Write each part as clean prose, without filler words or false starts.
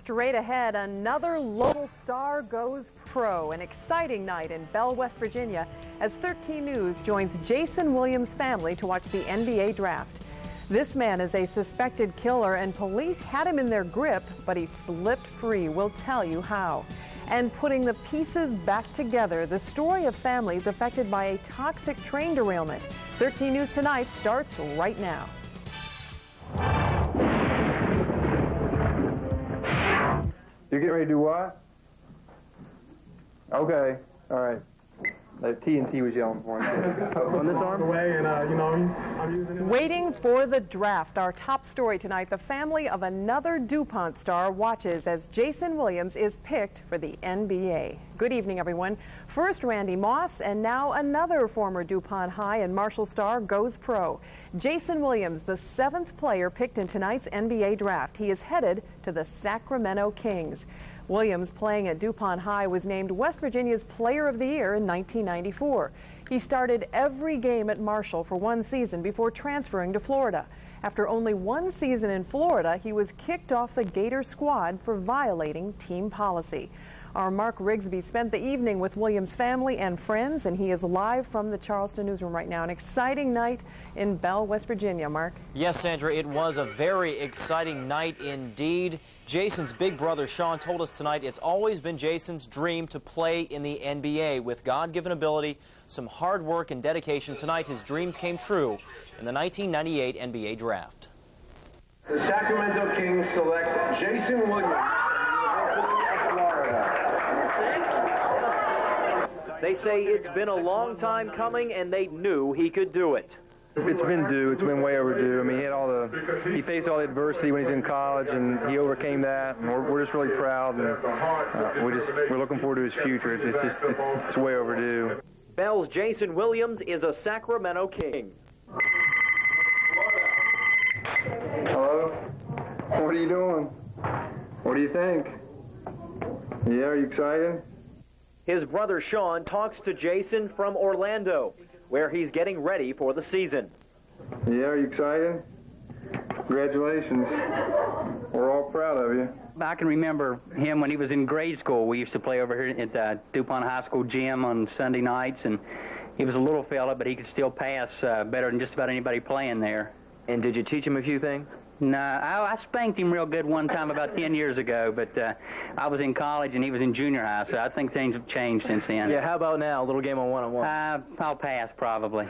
straight ahead, another local star goes pro. An exciting night in Bell, West Virginia, as 13 News joins Jason Williams' family to watch the NBA draft. This man is a suspected killer, and police had him in their grip, but he slipped free. We'll tell you how. And putting the pieces back together, the story of families affected by a toxic train derailment. 13 News Tonight starts right now. You getting ready to do what? Okay, all right. The TNT was yelling for me. On this arm? I'm using it. Waiting for the draft. Our top story tonight, the family of another DuPont star watches as Jason Williams is picked for the NBA. Good evening, everyone. First, Randy Moss, and now another former DuPont High and Marshall star goes pro. Jason Williams, the 7th player picked in tonight's NBA draft. He is headed to the Sacramento Kings. Williams, playing at DuPont High, was named West Virginia's Player of the Year in 1994. He started every game at Marshall for one season before transferring to Florida. After only one season in Florida, he was kicked off the Gator squad for violating team policy. Our Mark Rigsby spent the evening with Williams' family and friends, and he is live from the Charleston newsroom right now. An exciting night in Bell, West Virginia. Mark? Yes, Sandra, it was a very exciting night indeed. Jason's big brother, Sean, told us tonight it's always been Jason's dream to play in the NBA. With God-given ability, some hard work and dedication, tonight his dreams came true in the 1998 NBA draft. The Sacramento Kings select Jason Williams. They say it's been a long time coming, and they knew he could do it. It's been due. It's been way overdue. I mean, he faced all the adversity when he's in college, and he overcame that. And we're just really proud, and we're looking forward to his future. It's way overdue. Bell's Jason Williams is a Sacramento King. Hello? What are you doing? What do you think? Yeah, are you excited? His brother Sean talks to Jason from Orlando, where he's getting ready for the season. Yeah, are you excited? Congratulations. We're all proud of you. I can remember him when he was in grade school. We used to play over here at the DuPont High School gym on Sunday nights, and he was a little fella, but he could still pass better than just about anybody playing there. And did you teach him a few things? No, I spanked him real good one time about 10 years ago, but I was in college and he was in junior high, so I think things have changed since then. Yeah, how about now? A little game on one-on-one. I'll pass, probably.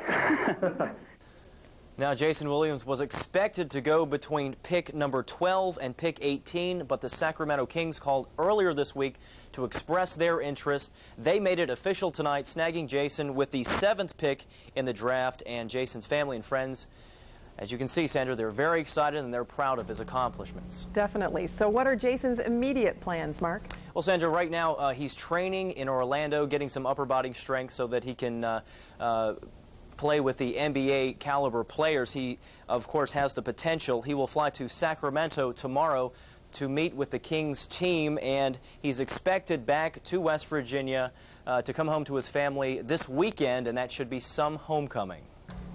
Now, Jason Williams was expected to go between pick number 12 and pick 18, but the Sacramento Kings called earlier this week to express their interest. They made it official tonight, snagging Jason with the 7th pick in the draft, and Jason's family and friends, as you can see, Sandra, they're very excited and they're proud of his accomplishments. Definitely. So what are Jason's immediate plans, Mark? Well, Sandra, right now he's training in Orlando, getting some upper body strength so that he can play with the NBA caliber players. He, of course, has the potential. He will fly to Sacramento tomorrow to meet with the Kings team, and he's expected back to West Virginia to come home to his family this weekend, and that should be some homecoming.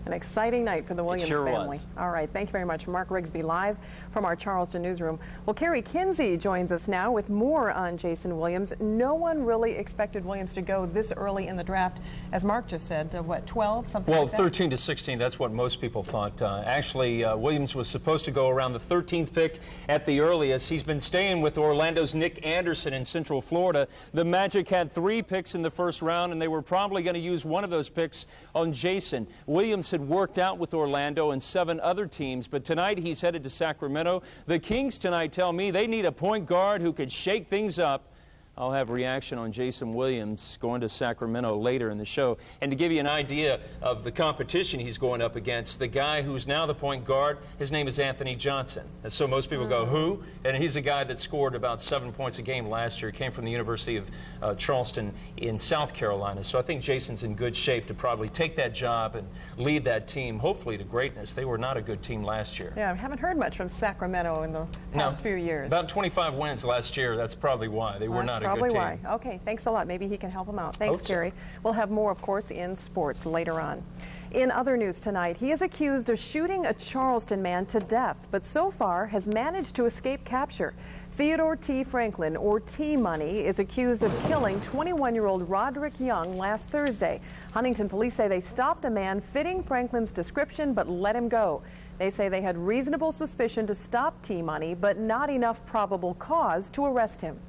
An exciting night for the Williams family. Was. All right, thank you very much. Mark Rigsby live from our Charleston newsroom. Well, Carrie Kinsey joins us now with more on Jason Williams. No one really expected Williams to go this early in the draft. As Mark just said, what, 12, something like that? Well, 13 to 16, that's what most people thought. Actually, Williams was supposed to go around the 13th pick at the earliest. He's been staying with Orlando's Nick Anderson in Central Florida. The Magic had 3 picks in the first round, and they were probably going to use one of those picks on Jason. Williams had worked out with Orlando and 7 other teams, but tonight he's headed to Sacramento. The Kings tonight tell me they need a point guard who could shake things up. I'll have reaction on Jason Williams going to Sacramento later in the show. And to give you an idea of the competition he's going up against, the guy who's now the point guard, his name is Anthony Johnson. And so most people go, who? And he's a guy that scored about 7 points a game last year. He came from the University of Charleston in South Carolina. So I think Jason's in good shape to probably take that job and lead that team, hopefully to greatness. They were not a good team last year. Yeah, I haven't heard much from Sacramento in the past few years. About 25 wins last year. That's probably why. They were not a good team. Probably why. Okay, thanks a lot. Maybe he can help him out. Thanks, Carrie. We'll have more, of course, in sports later on. In other news tonight, he is accused of shooting a Charleston man to death, but so far has managed to escape capture. Theodore T. Franklin, or T-Money, is accused of killing 21-year-old Roderick Young last Thursday. Huntington police say they stopped a man fitting Franklin's description but let him go. They say they had reasonable suspicion to stop T-Money, but not enough probable cause to arrest him.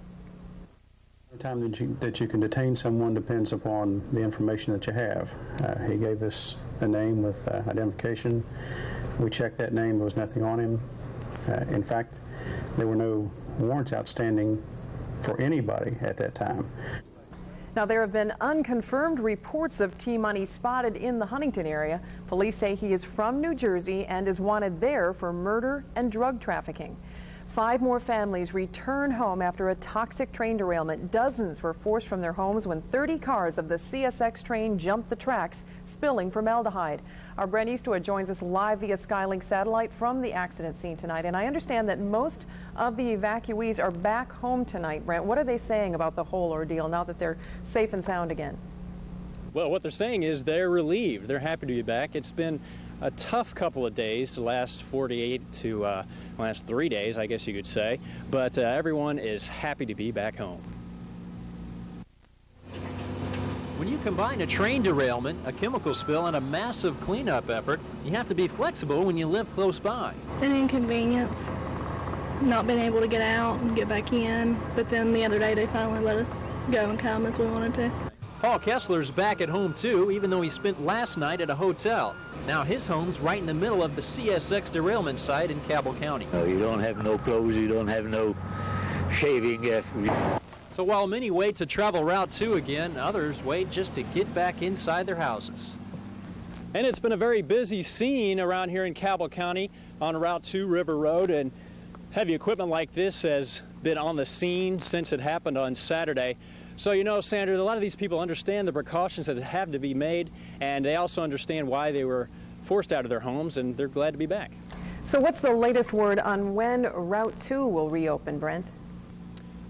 The time that you can detain someone depends upon the information that you have. He gave us a name with identification. We checked that name. There was nothing on him. In fact, there were no warrants outstanding for anybody at that time. Now, there have been unconfirmed reports of T-Money spotted in the Huntington area. Police say he is from New Jersey and is wanted there for murder and drug trafficking. 5 more families return home after a toxic train derailment. Dozens were forced from their homes when 30 cars of the CSX train jumped the tracks, spilling formaldehyde. Our Brent Eastwood joins us live via Skylink satellite from the accident scene tonight. And I understand that most of the evacuees are back home tonight. Brent, what are they saying about the whole ordeal now that they're safe and sound again? Well, what they're saying is they're relieved. They're happy to be back. It's been a tough couple of days, the last 48 to last 3 days, I guess you could say. But everyone is happy to be back home. When you combine a train derailment, a chemical spill, and a massive cleanup effort, you have to be flexible when you live close by. An inconvenience, not being able to get out and get back in. But then the other day they finally let us go and come as we wanted to. Paul Kessler's back at home too, even though he spent last night at a hotel. Now his home's right in the middle of the CSX derailment site in Cabell County. You don't have no clothes, you don't have no shaving. So while many wait to travel Route 2 again, others wait just to get back inside their houses. And it's been a very busy scene around here in Cabell County on Route 2 River Road, and heavy equipment like this has been on the scene since it happened on Saturday. So, you know, Sandra, a lot of these people understand the precautions that have to be made, and they also understand why they were forced out of their homes, and they're glad to be back. So what's the latest word on when Route 2 will reopen, Brent?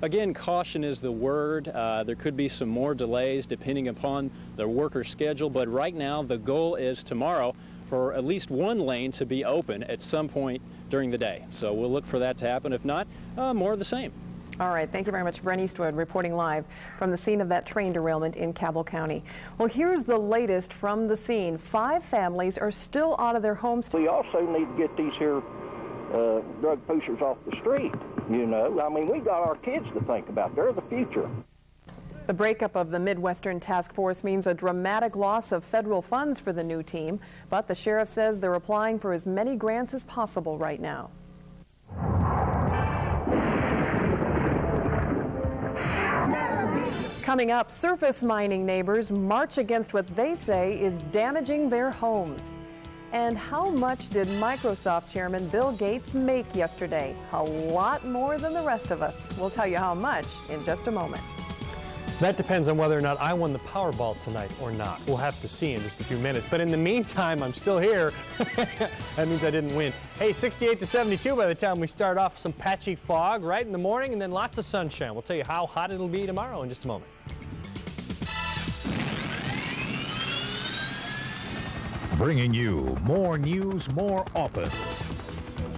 Again, caution is the word. There could be some more delays depending upon the worker schedule, but right now the goal is tomorrow for at least one lane to be open at some point during the day. So we'll look for that to happen. If not, more of the same. All right, thank you very much. Brent Eastwood reporting live from the scene of that train derailment in Cabell County. Well, here's the latest from the scene. 5 families are still out of their homes. We also need to get these here drug pushers off the street, you know. I mean, we got our kids to think about. They're the future. The breakup of the Midwestern Task Force means a dramatic loss of federal funds for the new team, but the sheriff says they're applying for as many grants as possible right now. Coming up, surface mining neighbors march against what they say is damaging their homes. And how much did Microsoft Chairman Bill Gates make yesterday? A lot more than the rest of us. We'll tell you how much in just a moment. That depends on whether or not I won the Powerball tonight or not. We'll have to see in just a few minutes. But in the meantime, I'm still here. That means I didn't win. Hey, 68 to 72 by the time we start off. Some patchy fog right in the morning and then lots of sunshine. We'll tell you how hot it'll be tomorrow in just a moment. Bringing you more news more often.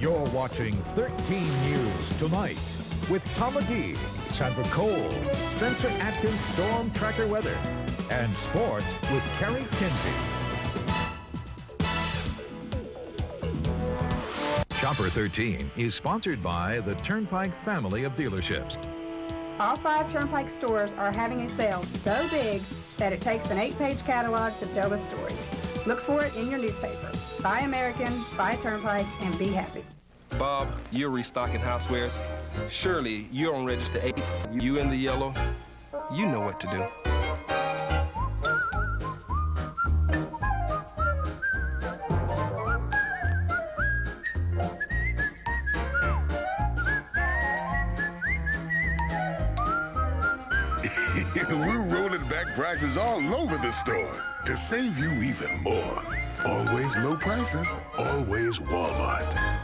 You're watching 13 News Tonight with Tom McGee, Sandra Cole, Spencer Atkins Storm Tracker Weather, and Sports with Kerry Kinsey. Shopper 13 is sponsored by the Turnpike family of dealerships. All 5 Turnpike stores are having a sale so big that it takes an 8-page catalog to tell the story. Look for it in your newspaper. Buy American, buy Turnpike, and be happy. Bob, you're restocking housewares. Surely you're on register 8. You in the yellow. You know what to do. We're rolling back prices all over the store to save you even more. Always low prices, always Walmart.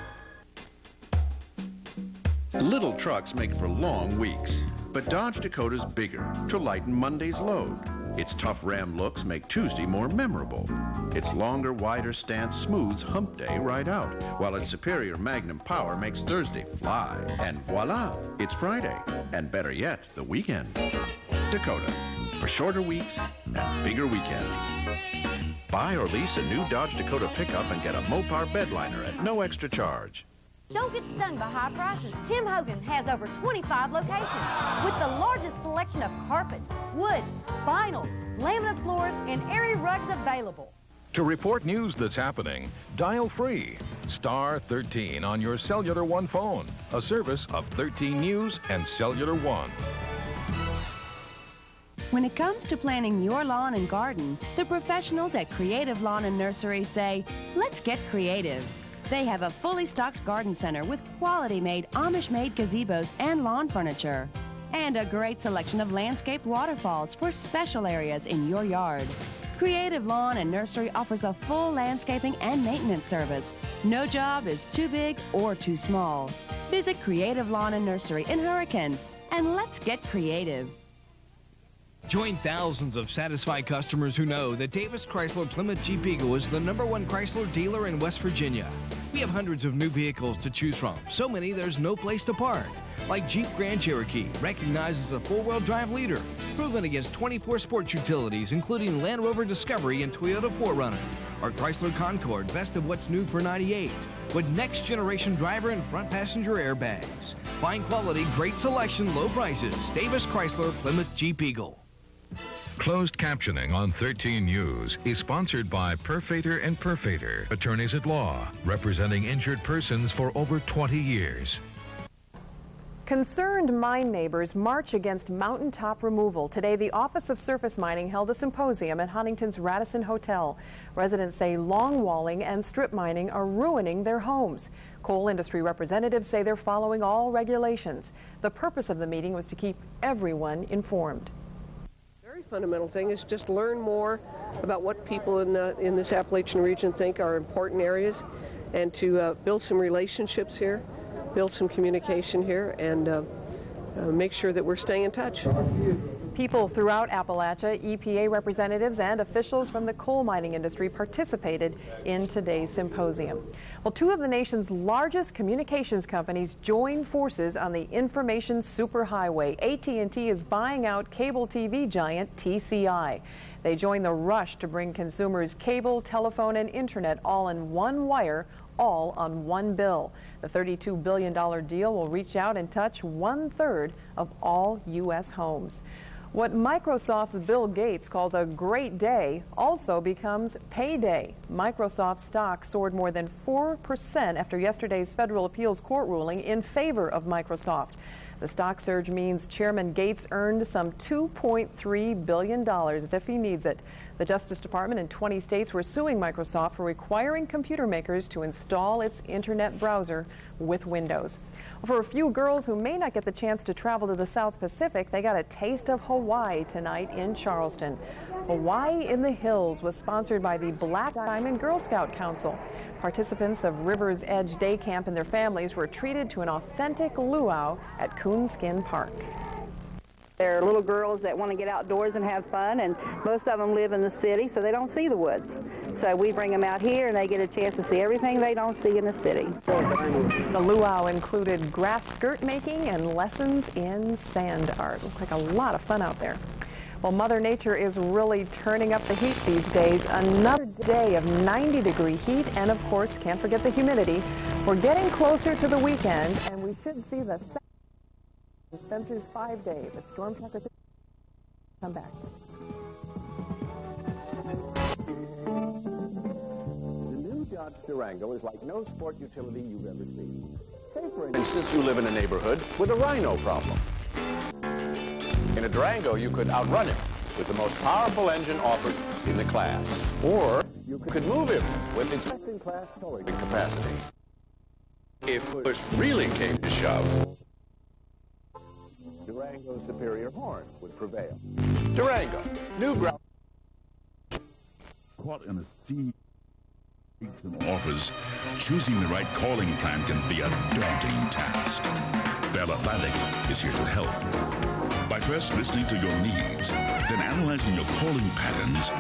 Little trucks make for long weeks. But Dodge Dakota's bigger to lighten Monday's load. Its tough Ram looks make Tuesday more memorable. Its longer, wider stance smooths hump day right out, while its superior Magnum power makes Thursday fly. And voila, it's Friday. And better yet, the weekend. Dakota, for shorter weeks and bigger weekends. Buy or lease a new Dodge Dakota pickup and get a Mopar bed liner at no extra charge. Don't get stung by high prices. Tim Hogan has over 25 locations with the largest selection of carpet, wood, vinyl, laminate floors, and airy rugs available. To report news that's happening, dial free star 13 on your Cellular One phone, a service of 13 News and Cellular One. When it comes to planning your lawn and garden, the professionals at Creative Lawn and Nursery say, let's get creative. They have a fully stocked garden center with quality-made, Amish-made gazebos and lawn furniture, and a great selection of landscaped waterfalls for special areas in your yard. Creative Lawn and Nursery offers a full landscaping and maintenance service. No job is too big or too small. Visit Creative Lawn and Nursery in Hurricane, and let's get creative. Join thousands of satisfied customers who know that Davis Chrysler Plymouth Jeep Eagle is the #1 Chrysler dealer in West Virginia. We have hundreds of new vehicles to choose from, so many there's no place to park. Like Jeep Grand Cherokee, recognized as a four-wheel drive leader, proven against 24 sports utilities, including Land Rover Discovery and Toyota 4Runner. Or Chrysler Concorde, best of what's new for '98, with next-generation driver and front passenger airbags. Fine quality, great selection, low prices. Davis Chrysler Plymouth Jeep Eagle. Closed captioning on 13 News is sponsored by Perfater and Perfater, attorneys at law, representing injured persons for over 20 years. Concerned mine neighbors march against mountaintop removal. Today, the Office of Surface Mining held a symposium at Huntington's Radisson Hotel. Residents say longwalling and strip mining are ruining their homes. Coal industry representatives say they're following all regulations. The purpose of the meeting was to keep everyone informed. Fundamental thing is just learn more about what people in this Appalachian region think are important areas, and to build some relationships here, build some communication here, and make sure that we're staying in touch. People throughout Appalachia, EPA representatives, and officials from the coal mining industry participated in today's symposium. Well, two of the nation's largest communications companies join forces on the information superhighway. AT&T is buying out cable TV giant TCI. They join the rush to bring consumers cable, telephone, and internet all in one wire, all on one bill. The $32 billion deal will reach out and touch 1/3 of all U.S. homes. What Microsoft's Bill Gates calls a great day also becomes payday. Microsoft stock soared more than 4% after yesterday's federal appeals court ruling in favor of Microsoft. The stock surge means Chairman Gates earned some $2.3 billion if he needs it. The Justice Department and 20 states were suing Microsoft for requiring computer makers to install its internet browser with Windows. For a few girls who may not get the chance to travel to the South Pacific, they got a taste of Hawaii tonight in Charleston. Hawaii in the Hills was sponsored by the Black Diamond Girl Scout Council. Participants of River's Edge Day Camp and their families were treated to an authentic luau at Coonskin Park. There are little girls that want to get outdoors and have fun, and most of them live in the city, so they don't see the woods. So we bring them out here, and they get a chance to see everything they don't see in the city. The luau included grass skirt making and lessons in sand art. Looked like a lot of fun out there. Well, Mother Nature is really turning up the heat these days. Another day of 90-degree heat, and of course, can't forget the humidity. We're getting closer to the weekend, and we should see the Spencer's 5-day, but storm tracker come back. The new Dodge Durango is like no sport utility you've ever seen. Say, for instance, you live in a neighborhood with a rhino problem. In a Durango, you could outrun him with the most powerful engine offered in the class. Or you could move him with its best-in-class towing capacity. If push really came to shove, Durango's superior horn would prevail. Durango, new ground. Caught in a sea offers, choosing the right calling plan can be a daunting task. Bell Atlantic is here to help. By first listening to your needs, then analyzing your calling patterns,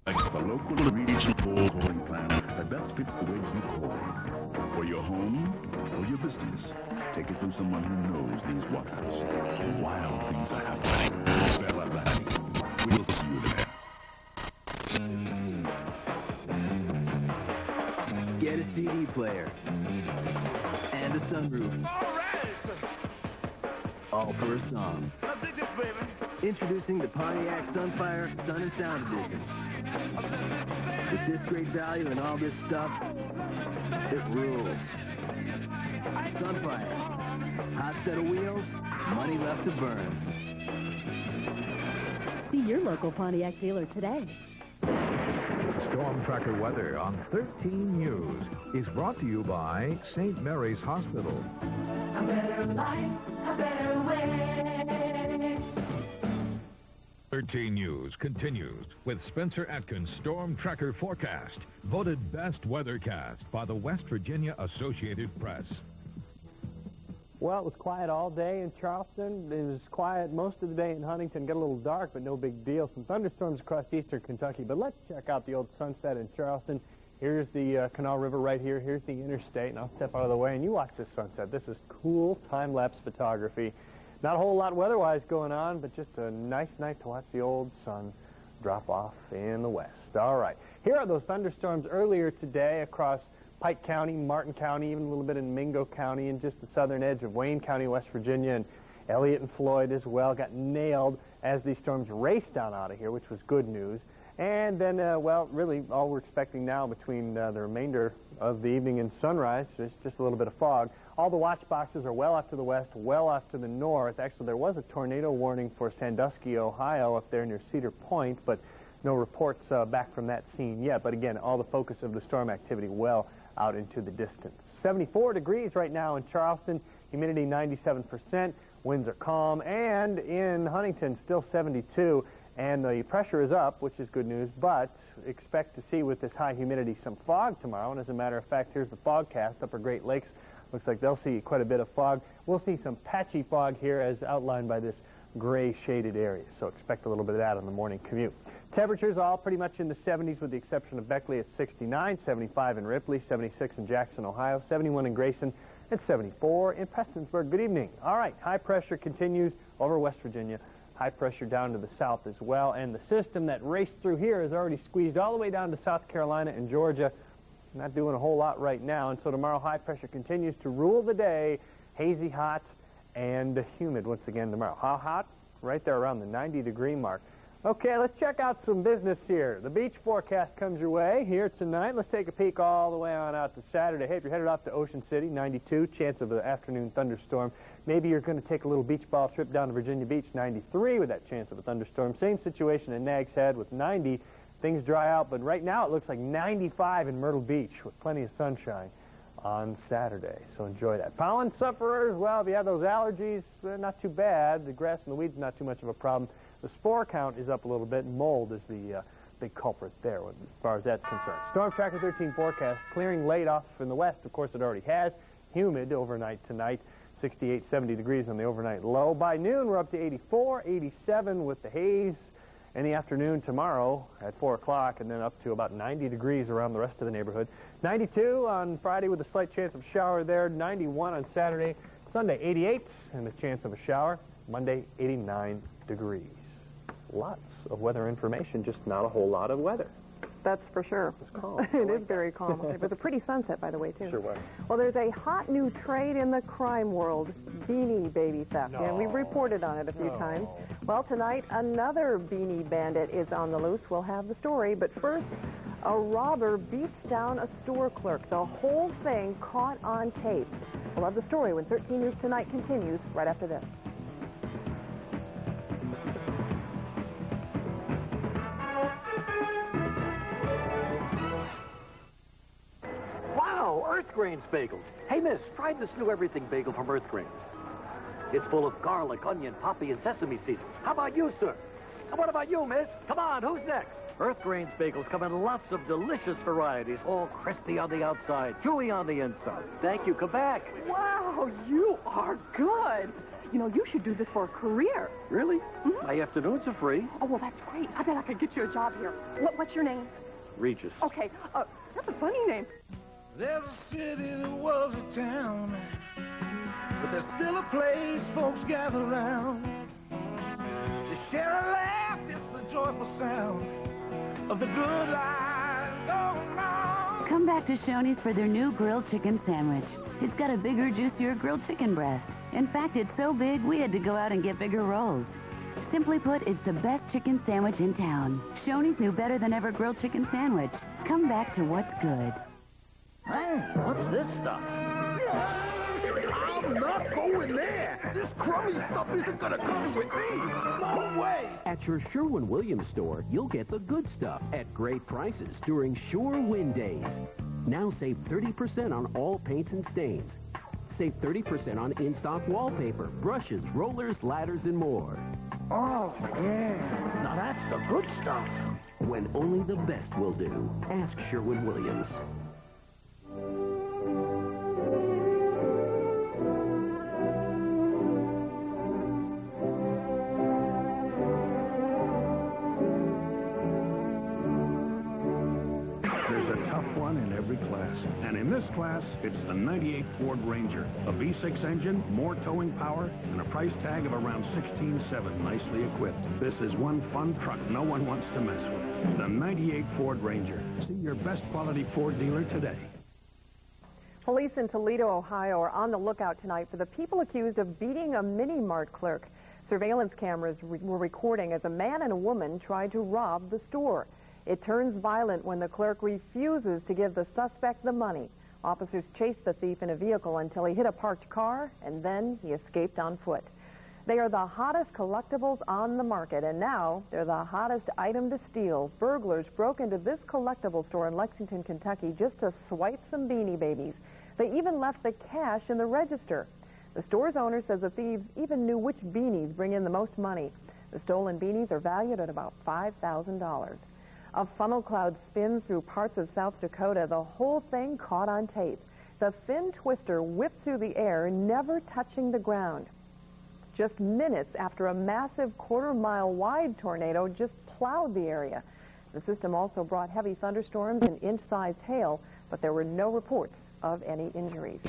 like the local regional calling plan that best fits the way you call. For your home or your business, take it from someone who knows these waters. Wild things are happening. Bella Valley. We'll see you there. Get a CD player. And a sunroof. All for a song. Introducing the Pontiac Sunfire Sun and Sound Edition. With this great value and all this stuff, it rules. Sunfire. Hot set of wheels, money left to burn. See your local Pontiac dealer today. Storm Tracker weather on 13 News is brought to you by St. Mary's Hospital. A better life, a better way. 13 News continues with Spencer Atkins' Storm Tracker forecast, voted best weathercast by the West Virginia Associated Press. Well, it was quiet all day in Charleston. It was quiet most of the day in Huntington. Got a little dark, but no big deal. Some thunderstorms across eastern Kentucky. But let's check out the old sunset in Charleston. Here's the Canal River right here. Here's the interstate, and I'll step out of the way, and you watch this sunset. This is cool time-lapse photography. Not a whole lot weather-wise going on, but just a nice night to watch the old sun drop off in the west. All right. Here are those thunderstorms earlier today across Pike County, Martin County, even a little bit in Mingo County, and just the southern edge of Wayne County, West Virginia, and Elliott and Floyd as well got nailed as these storms raced down out of here, which was good news. And then, well, really all we're expecting now between the remainder of the evening and sunrise is just a little bit of fog. All the watch boxes are well off to the west, well off to the north. Actually, there was a tornado warning for Sandusky, Ohio, up there near Cedar Point, but no reports back from that scene yet. But again, all the focus of the storm activity well out into the distance. 74 degrees right now in Charleston, humidity 97%, winds are calm, and in Huntington still 72, and the pressure is up, which is good news, but expect to see with this high humidity some fog tomorrow. And as a matter of fact, here's the fogcast. Upper Great Lakes looks like they'll see quite a bit of fog. We'll see some patchy fog here as outlined by this gray shaded area, so expect a little bit of that on the morning commute. Temperatures all pretty much in the 70s with the exception of Beckley at 69, 75 in Ripley, 76 in Jackson, Ohio, 71 in Grayson, and 74 in Prestonsburg. Good evening. All right, high pressure continues over West Virginia. High pressure down to the south as well, and the system that raced through here is already squeezed all the way down to South Carolina and Georgia. Not doing a whole lot right now, and so tomorrow high pressure continues to rule the day. Hazy, hot, and humid once again tomorrow. How hot? Right there around the 90-degree mark. Okay, let's check out some business here. The beach forecast comes your way here tonight. Let's take a peek all the way on out to Saturday. Hey, if you're headed off to Ocean City, 92, chance of an afternoon thunderstorm. Maybe you're going to take a little beach ball trip down to Virginia Beach, 93 with that chance of a thunderstorm. Same situation in Nags Head with 90. Things dry out, but right now it looks like 95 in Myrtle Beach with plenty of sunshine on Saturday. So enjoy that. Pollen sufferers, well, if you have those allergies, not too bad. The grass and the weeds, not too much of a problem. The spore count is up a little bit. Mold is the big culprit there as far as that's concerned. Storm Tracker 13 forecast, clearing late off in the west. Of course, it already has. Humid overnight tonight. 68, 70 degrees on the overnight low. By noon, we're up to 84, 87 with the haze. In the afternoon tomorrow at 4 o'clock, and then up to about 90 degrees around the rest of the neighborhood. 92 on Friday with a slight chance of shower there. 91 on Saturday. Sunday, 88 and a chance of a shower. Monday, 89 degrees. Lots of weather information, just not a whole lot of weather. That's for sure. It's calm. It is very calm. With a pretty sunset, by the way, too. Sure was. Well, there's a hot new trade in the crime world, Beanie Baby theft. No. And we've reported on it a few times. Well, tonight, another Beanie Bandit is on the loose. We'll have the story. But first, a robber beats down a store clerk. The whole thing caught on tape. We'll have the story when 13 News Tonight continues right after this. Earth Grains bagels. Hey, miss, try this new everything bagel from Earth Grains. It's full of garlic, onion, poppy, and sesame seeds. How about you, sir? And what about you, miss? Come on, who's next? Earth Grains bagels come in lots of delicious varieties, all crispy on the outside, chewy on the inside. Thank you, Quebec. Wow, you are good. You know, you should do this for a career. Really? Mm-hmm. My afternoons are free. Oh, well, that's great. I bet I could get you a job here. What's your name? Regis. Okay, that's a funny name. There's a city that was a town, but there's still a place folks gather around to share a laugh. It's the joyful sound of the good life going on. Come back to Shoney's for their new grilled chicken sandwich. It's got a bigger, juicier grilled chicken breast. In fact, it's so big, we had to go out and get bigger rolls. Simply put, it's the best chicken sandwich in town. Shoney's new better than ever grilled chicken sandwich. Come back to what's good. Hey, what's this stuff? I'm not going there. This crummy stuff isn't gonna come with me. No way. At your Sherwin-Williams store, you'll get the good stuff at great prices during Sure-Win Days. Now save 30% on all paints and stains. Save 30% on in-stock wallpaper, brushes, rollers, ladders, and more. Oh, yeah. Now that's the good stuff. When only the best will do. Ask Sherwin-Williams. In every class. And in this class, it's the 98 Ford Ranger. A V6 engine, more towing power, and a price tag of around $16,700, nicely equipped. This is one fun truck no one wants to mess with. The 98 Ford Ranger. See your best quality Ford dealer today. Police in Toledo, Ohio are on the lookout tonight for the people accused of beating a mini-mart clerk. Surveillance cameras were recording as a man and a woman tried to rob the store. It turns violent when the clerk refuses to give the suspect the money. Officers chased the thief in a vehicle until he hit a parked car, and then he escaped on foot. They are the hottest collectibles on the market, and now they're the hottest item to steal. Burglars broke into this collectible store in Lexington, Kentucky, just to swipe some Beanie Babies. They even left the cash in the register. The store's owner says the thieves even knew which beanies bring in the most money. The stolen beanies are valued at about $5,000. A funnel cloud spins through parts of South Dakota. The whole thing caught on tape. The fin twister whipped through the air, never touching the ground. Just minutes after a massive quarter-mile wide tornado just plowed the area. The system also brought heavy thunderstorms and inch-sized hail, but there were no reports of any injuries.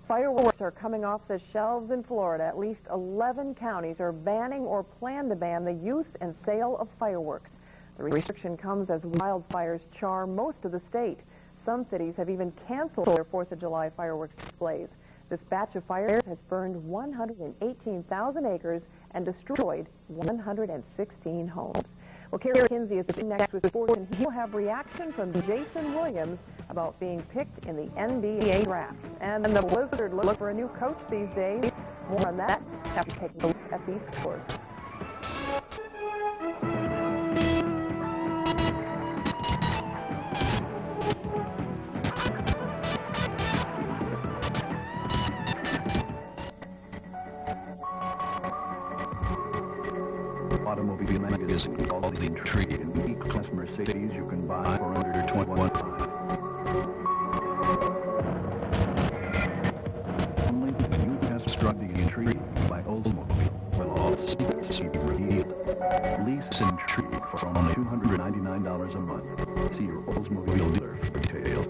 Fireworks are coming off the shelves in Florida. At least 11 counties are banning or plan to ban the use and sale of fireworks. The restriction comes as wildfires char most of the state. Some cities have even canceled their 4th of July fireworks displays. This batch of fires has burned 118,000 acres and destroyed 116 homes. Well, Kerry Kinsey is next with sports, and he'll have reaction from Jason Williams about being picked in the NBA draft. And the Blizzard look for a new coach these days. More on that after taking a look at these scores. Automobile magazine called The Intrigue, and unique class Mercedes you can buy for under $21,500. Only the newscast struck The Intrigue by Oldsmobile will all secrets be revealed. Lease Intrigue for only $299 a month. See your Oldsmobile dealer for details.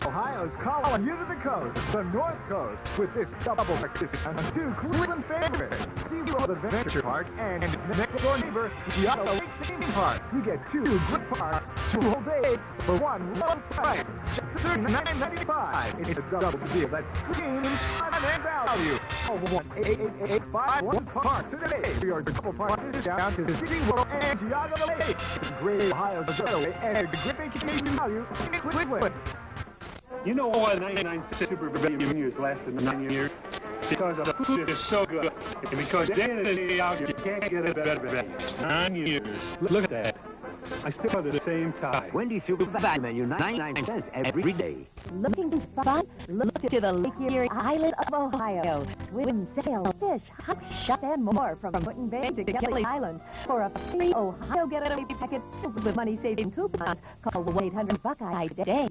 Ohio's calling you to the coast, the North Coast, with this double breakfast on two Cleveland favorites, SeaWorld Adventure Park and next door neighbor, Giotto Lake Theme Park. You get two good parks, 2 whole days for one low price, just $39.95. It's a double deal that screams fun and value. Call 1-888-851 Park today for your double park discount to SeaWorld and Giotto Lake. It's great Ohio's getaway and a great vacation value in Cleveland. You know why the 99 Super Value Menu has lasted 9 years? Because the food is so good. And because day in and day out, you can't get a better value. 9 years. Look at that. I still have the same tie. Wendy's Super Value Menu, 99 cents every day. Looking for fun? Look to the Lake Erie Island of Ohio. Swim, sail, fish, hike, shop, and more from Putin Bay to Kelly Island. For a free Ohio getaway packet filled with money-saving coupons, call 1-800-BUCKEYE today.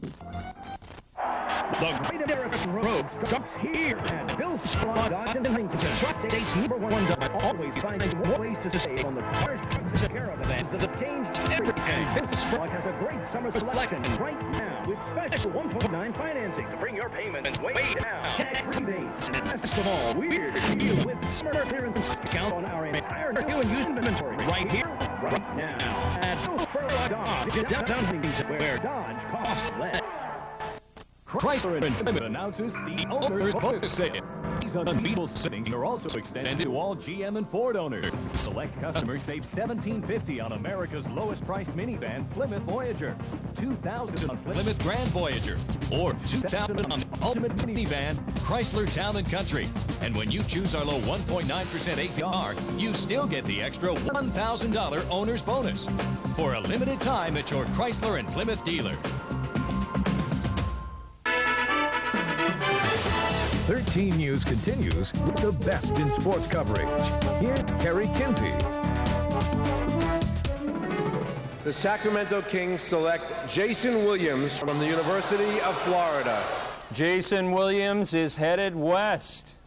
The Great American Road jumps here at Bill's Squad Dodge in Huntington. Truck State's #1 dog always finds more ways to save on the cars and caravans that have changed everything. Bill's Squad has a great summer selection right now with special 1.9 financing to bring your payments way down. Tax rebates and best of all, weird deal with summer clearance discount on our entire new and used inventory right here, right now at Bill's Squad Dodge in downtown Huntington, where Dodge costs less. Chrysler and Plymouth announces the owner's bonus sale. These unbeatable savings are also extended to all GM and Ford owners. Select customers save $1,750 on America's lowest priced minivan, Plymouth Voyager, $2,000 on Plymouth Grand Voyager, or $2,000 on the ultimate minivan, Chrysler Town & Country. And when you choose our low 1.9% APR, you still get the extra $1,000 owner's bonus for a limited time at your Chrysler and Plymouth dealer. 13 News continues with the best in sports coverage. Here's Kerry Kinsey. The Sacramento Kings select Jason Williams from the University of Florida. Jason Williams is headed west.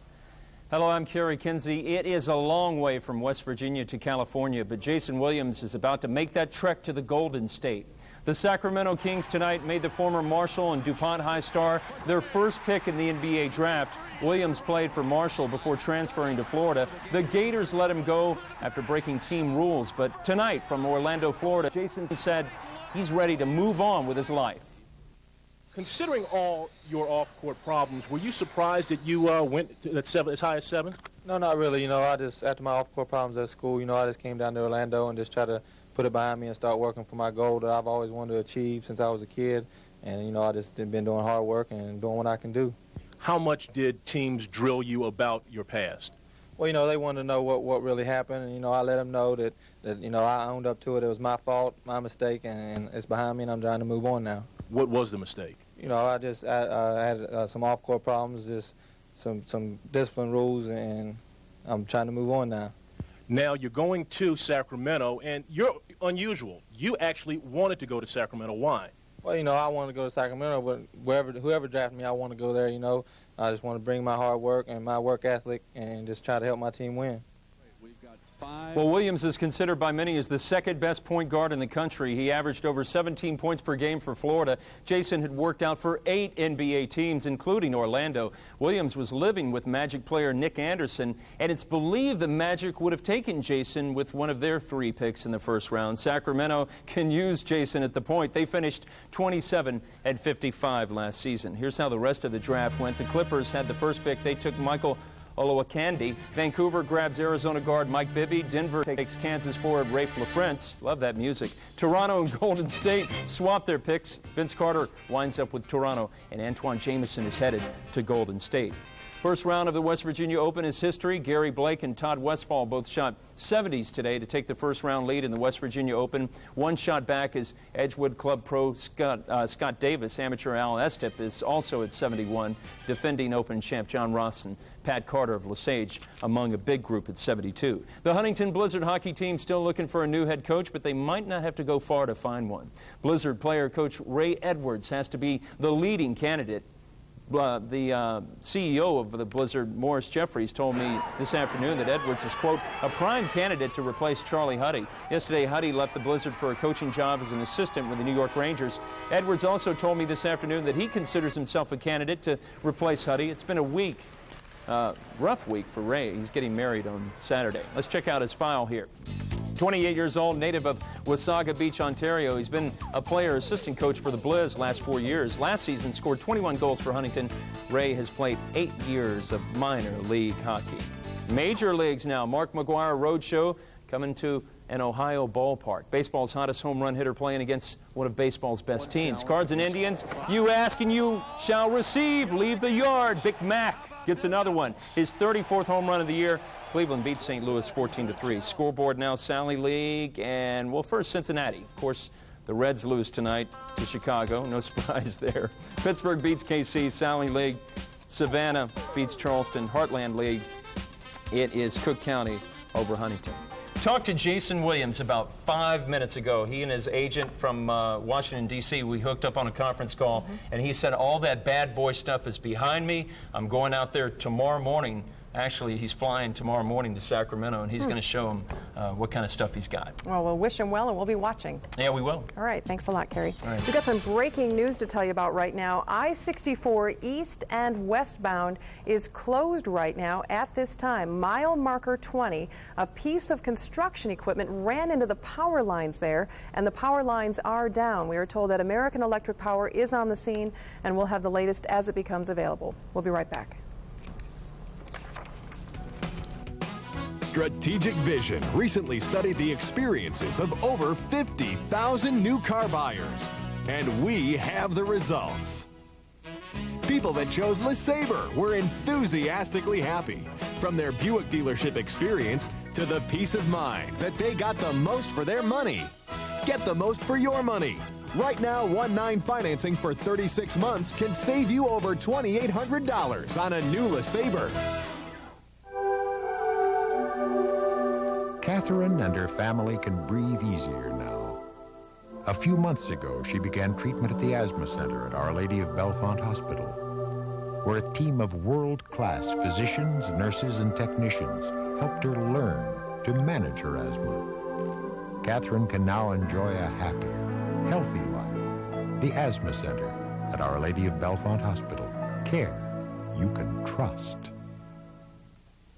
Hello, I'm Kerry Kinsey. It is a long way from West Virginia to California, but Jason Williams is about to make that trek to the Golden State. The Sacramento Kings tonight made the former Marshall and DuPont High star their first pick in the NBA draft. Williams played for Marshall before transferring to Florida. The Gators let him go after breaking team rules, but tonight from Orlando, Florida, Jason said he's ready to move on with his life. Considering all your off-court problems, were you surprised that you went to as high as 7? No, not really. You know, I just, after my off-court problems at school, you know, I just came down to Orlando and just tried to put it behind me and start working for my goal that I've always wanted to achieve since I was a kid. And, you know, I just been doing hard work and doing what I can do. How much did teams drill you about your past? Well, you know, they wanted to know what really happened. And, you know, I let them know that, you know, I owned up to it. It was my fault, my mistake, and it's behind me, and I'm trying to move on now. What was the mistake? You know, I just had some off-court problems, just some discipline rules, and I'm trying to move on now. Now you're going to Sacramento, and you're unusual. You actually wanted to go to Sacramento. Why? Well, you know, I wanted to go to Sacramento, but whoever drafted me, I want to go there, you know. I just want to bring my hard work and my work ethic and just try to help my team win. Well, Williams is considered by many as the second best point guard in the country. He averaged over 17 points per game for Florida. Jason had worked out for 8 NBA teams, including Orlando. Williams was living with Magic player Nick Anderson, and it's believed the Magic would have taken Jason with one of their 3 picks in the first round. Sacramento can use Jason at the point. They finished 27-55 last season. Here's how the rest of the draft went. The Clippers had the first pick. They took Michael Olowokandi. Vancouver grabs Arizona guard Mike Bibby. Denver takes Kansas forward Rafe LaFrentz. Love that music. Toronto and Golden State swap their picks. Vince Carter winds up with Toronto, and Antoine Jameson is headed to Golden State. First round of the West Virginia Open is history. Gary Blake and Todd Westphal both shot 70s today to take the first round lead in the West Virginia Open. One shot back is Edgewood Club pro Scott Davis. Amateur Al Estep is also at 71. Defending Open champ John Ross and Pat Carter of Lesage among a big group at 72. The Huntington Blizzard hockey team still looking for a new head coach, but they might not have to go far to find one. Blizzard player coach Ray Edwards has to be the leading candidate. The CEO of the Blizzard, Morris Jeffries, told me this afternoon that Edwards is, quote, a prime candidate to replace Charlie Huddy. Yesterday, Huddy left the Blizzard for a coaching job as an assistant with the New York Rangers. Edwards also told me this afternoon that he considers himself a candidate to replace Huddy. It's been a week, rough week for Ray. He's getting married on Saturday. Let's check out his file here. 28 years old, native of Wasaga Beach, Ontario. He's been a player assistant coach for the Blizz last 4 years. Last season scored 21 goals for Huntington. Ray has played 8 years of minor league hockey. Major leagues now. Mark McGuire Roadshow coming to an Ohio ballpark. Baseball's hottest home run hitter playing against one of baseball's best teams. Cards and Indians, you ask and you shall receive. Leave the yard. Big Mac gets another one. His 34th home run of the year. Cleveland beats St. Louis 14-3. Scoreboard now, Sally League, and, well, first Cincinnati. Of course, The Reds lose tonight to Chicago. No surprise there. Pittsburgh beats KC. Sally League. Savannah beats Charleston. Heartland League. It is Cook County over Huntington. Talked to Jason Williams about 5 minutes ago. He and his agent from Washington, D.C., we hooked up on a conference call, and he said all that bad boy stuff is behind me. I'm going out there tomorrow morning. Actually, he's flying tomorrow morning to Sacramento, and he's going to show him what kind of stuff he's got. Well, we'll wish him well, and we'll be watching. Yeah, we will. All right. Thanks a lot, Kerry. All right. We've got some breaking news to tell you about right now. I-64 east and westbound is closed right now at this time. Mile marker 20, a piece of construction equipment ran into the power lines there, and the power lines are down. We are told that American Electric Power is on the scene, and we'll have the latest as it becomes available. We'll be right back. Strategic Vision recently studied the experiences of over 50,000 new car buyers, and we have the results. People that chose LeSabre were enthusiastically happy, from their Buick dealership experience to the peace of mind that they got the most for their money. Get the most for your money. Right now, 1-9 financing for 36 months can save you over $2,800 on a new LeSabre. Catherine and her family can breathe easier now. A few months ago, she began treatment at the Asthma Center at Our Lady of Bellefonte Hospital, where a team of world-class physicians, nurses, and technicians helped her learn to manage her asthma. Catherine can now enjoy a happier, healthy life. The Asthma Center at Our Lady of Bellefonte Hospital. Care you can trust.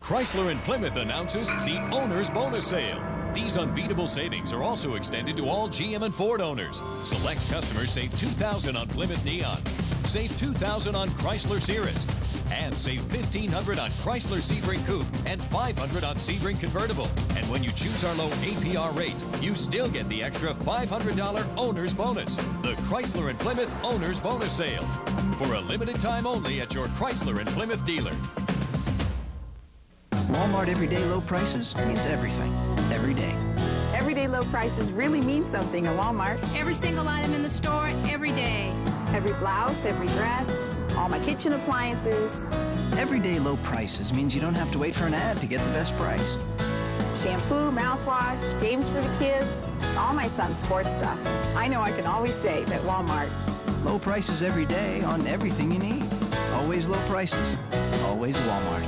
Chrysler in Plymouth announces the Owner's Bonus Sale. These unbeatable savings are also extended to all GM and Ford owners. Select customers save $2,000 on Plymouth Neon, save $2,000 on Chrysler Cirrus, and save $1,500 on Chrysler Sebring Coupe and $500 on Sebring Convertible. And when you choose our low APR rates, you still get the extra $500 Owner's Bonus. The Chrysler in Plymouth Owner's Bonus Sale. For a limited time only at your Chrysler in Plymouth dealer. Walmart everyday low prices means everything, every day. Everyday low prices really mean something at Walmart. Every single item in the store, every day. Every blouse, every dress, all my kitchen appliances. Everyday low prices means you don't have to wait for an ad to get the best price. Shampoo, mouthwash, games for the kids, all my son's sports stuff. I know I can always save at Walmart. Low prices every day on everything you need. Always low prices, always Walmart.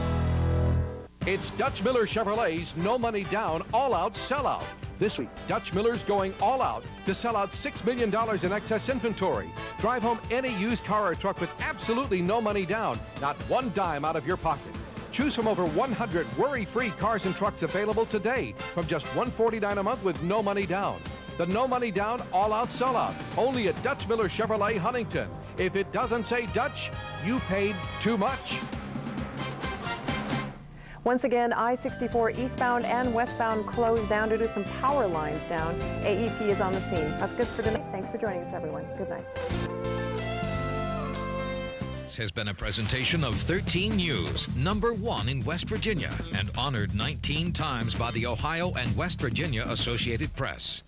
It's Dutch Miller Chevrolet's No Money Down All-Out Sellout. This week, Dutch Miller's going all out to sell out $6 million in excess inventory. Drive home any used car or truck with absolutely no money down, not one dime out of your pocket. Choose from over 100 worry-free cars and trucks available today from just $149 a month with no money down. The No Money Down All-Out Sellout, only at Dutch Miller Chevrolet Huntington. If it doesn't say Dutch, you paid too much. Once again, I-64 eastbound and westbound closed down due to some power lines down. AEP is on the scene. That's good for tonight. Thanks for joining us, everyone. Good night. This has been a presentation of 13 News, #1 in West Virginia, and honored 19 times by the Ohio and West Virginia Associated Press.